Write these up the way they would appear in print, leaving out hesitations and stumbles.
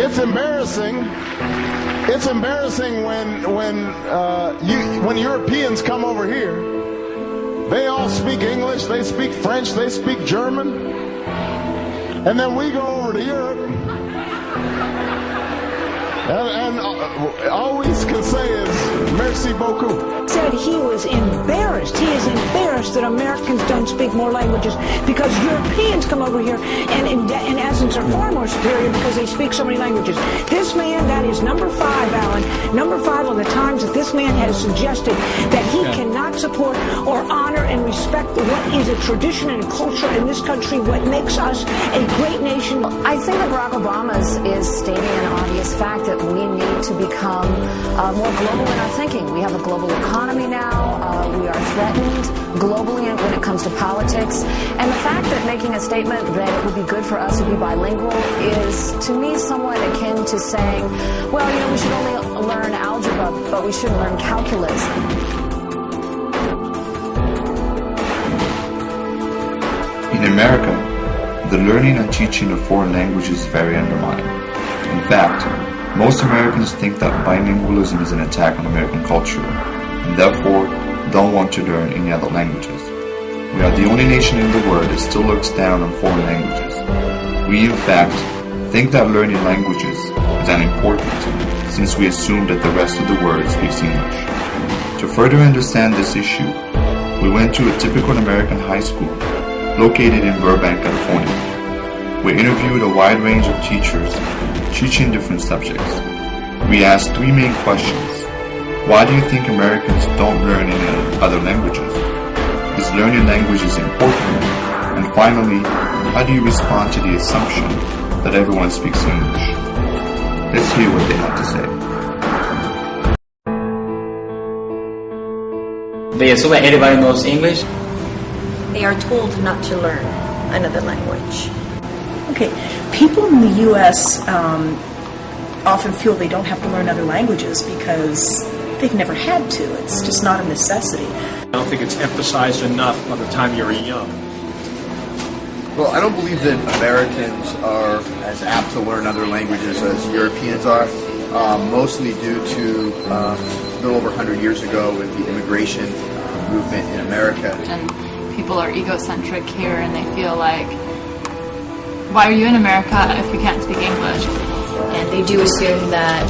It's embarrassing. It's embarrassing when Europeans come over here. They all speak English, they speak French, they speak German, and then we go over to Europe, and all we can say is merci beaucoup. Said he was embarrassed. He is embarrassed that Americans don't speak more languages because Europeans come over here and in essence are far more superior because they speak so many languages. This man, that is number 5, Alan, number 5 on the Times, that this man has suggested that he cannot support or honor and respect what is a tradition and culture in this country, what makes us a great nation. I think that Barack Obama is stating an obvious fact that we need to become more global in our thinking. We have a global economy now. We are threatened globally when it comes to politics. And the fact that making a statement that it would be good for us to be bilingual is, to me, somewhat akin to saying, well, you know, we should only learn algebra, but we shouldn't learn calculus. In America, the learning and teaching of foreign languages is very undermined. In fact, most Americans think that bilingualism is an attack on American culture, and therefore don't want to learn any other languages. We are the only nation in the world that still looks down on foreign languages. We, in fact, think that learning languages is unimportant, since we assume that the rest of the world speaks English. To further understand this issue, we went to a typical American high school located in Burbank, California. We interviewed a wide range of teachers teaching different subjects. We asked 3 main questions. Why do you think Americans don't learn any other languages? Is learning languages important? And finally, how do you respond to the assumption that everyone speaks English? Let's hear what they have to say. They assume that everybody knows English. They are told not to learn another language. Okay, people in the U.S. Often feel they don't have to learn other languages because they've never had to. It's just not a necessity. I don't think it's emphasized enough by the time you're young. Well, I don't believe that Americans are as apt to learn other languages as Europeans are, mostly due to a little over 100 years ago with the immigration movement in America. And people are egocentric here and they feel like, why are you in America if you can't speak English? And they do assume that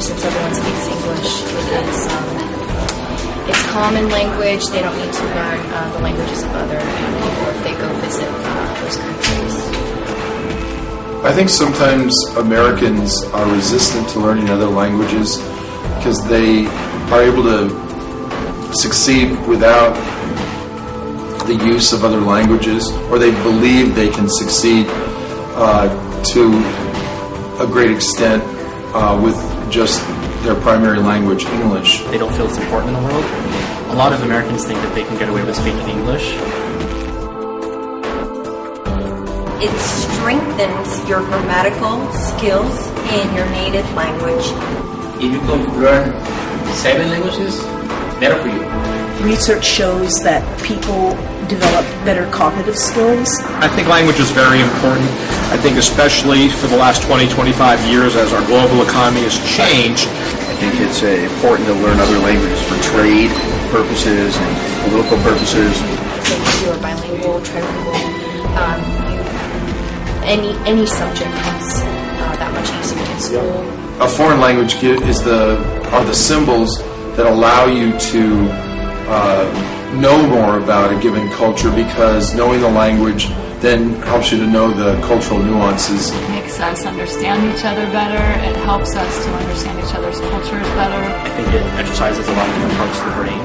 since everyone speaks English, it's common language. They don't need to learn the languages of other people if they go visit those countries. I think sometimes Americans are resistant to learning other languages because they are able to succeed without the use of other languages, or they believe they can succeed to a great extent with just their primary language, English. They don't feel it's important in the world. A lot of Americans think that they can get away with speaking English. It strengthens your grammatical skills in your native language. If you can learn 7 languages, better for you. Research shows that people develop better cognitive skills. I think language is very important. I think especially for the last 20-25 years as our global economy has changed. I think it's important to learn other languages for trade purposes and political purposes. So if you are bilingual, trilingual, any subject comes that much easier in school. A foreign language are the symbols that allow you to know more about a given culture, because knowing the language then helps you to know the cultural nuances. It makes us understand each other better. It helps us to understand each other's cultures better. I think it exercises a lot of different parts of the brain.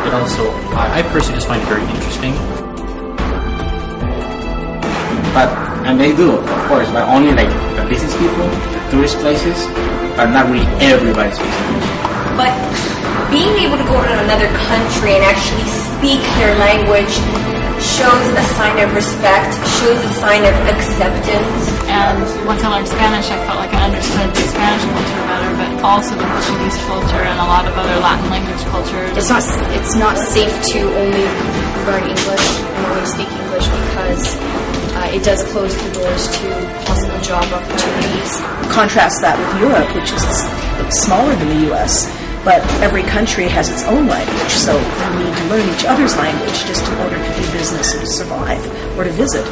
It also, I personally just find it very interesting. And they do, of course, but only like the business people, the tourist places, are not really everybody speaks English. But being able to go to another country and actually speak their language shows a sign of respect, shows a sign of acceptance. And once I learned Spanish, I felt like I understood the Spanish culture better, but also the Portuguese culture and a lot of other Latin language cultures. It's not safe to only learn English and only speak English because it does close the doors to possible job opportunities. Contrast that with Europe, which is smaller than the U.S., but every country has its own language, so you need to learn each other's language just in order to do business and to survive or to visit.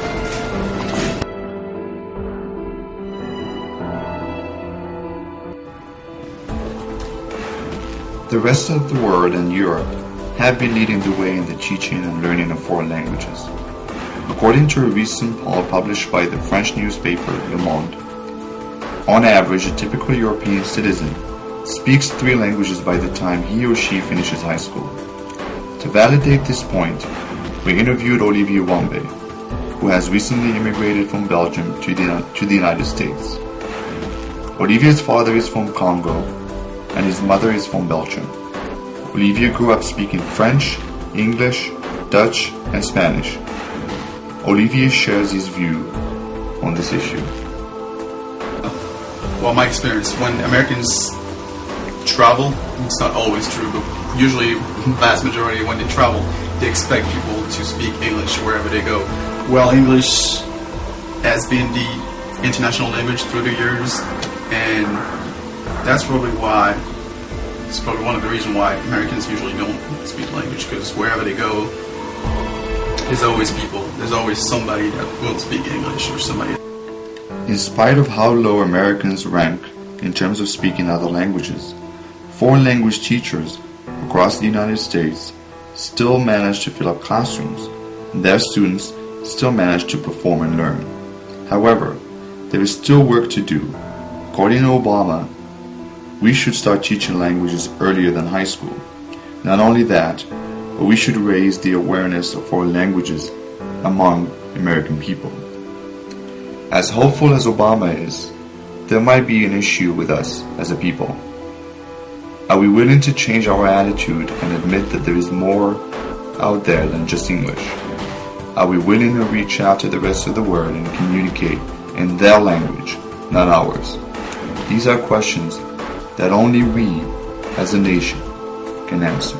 The rest of the world and Europe have been leading the way in the teaching and learning of foreign languages. According to a recent poll published by the French newspaper Le Monde, on average, a typical European citizen speaks 3 languages by the time he or she finishes high school. To validate this point, we interviewed Olivier Wambe, who has recently immigrated from Belgium to the United States. Olivier's father is from Congo, and his mother is from Belgium. Olivier grew up speaking French, English, Dutch, and Spanish. Olivier shares his view on this issue. Well, my experience, when Americans travel, it's not always true, but usually, vast majority when they travel, they expect people to speak English wherever they go. Well, English has been the international language through the years, and that's probably why, it's probably one of the reasons why Americans usually don't speak the language, because wherever they go, there's always people, there's always somebody that will speak English or somebody. In spite of how low Americans rank in terms of speaking other languages, foreign language teachers across the United States still manage to fill up classrooms, and their students still manage to perform and learn. However, there is still work to do. According to Obama, we should start teaching languages earlier than high school. Not only that, but we should raise the awareness of foreign languages among American people. As hopeful as Obama is, there might be an issue with us as a people. Are we willing to change our attitude and admit that there is more out there than just English? Are we willing to reach out to the rest of the world and communicate in their language, not ours? These are questions that only we, as a nation, can answer.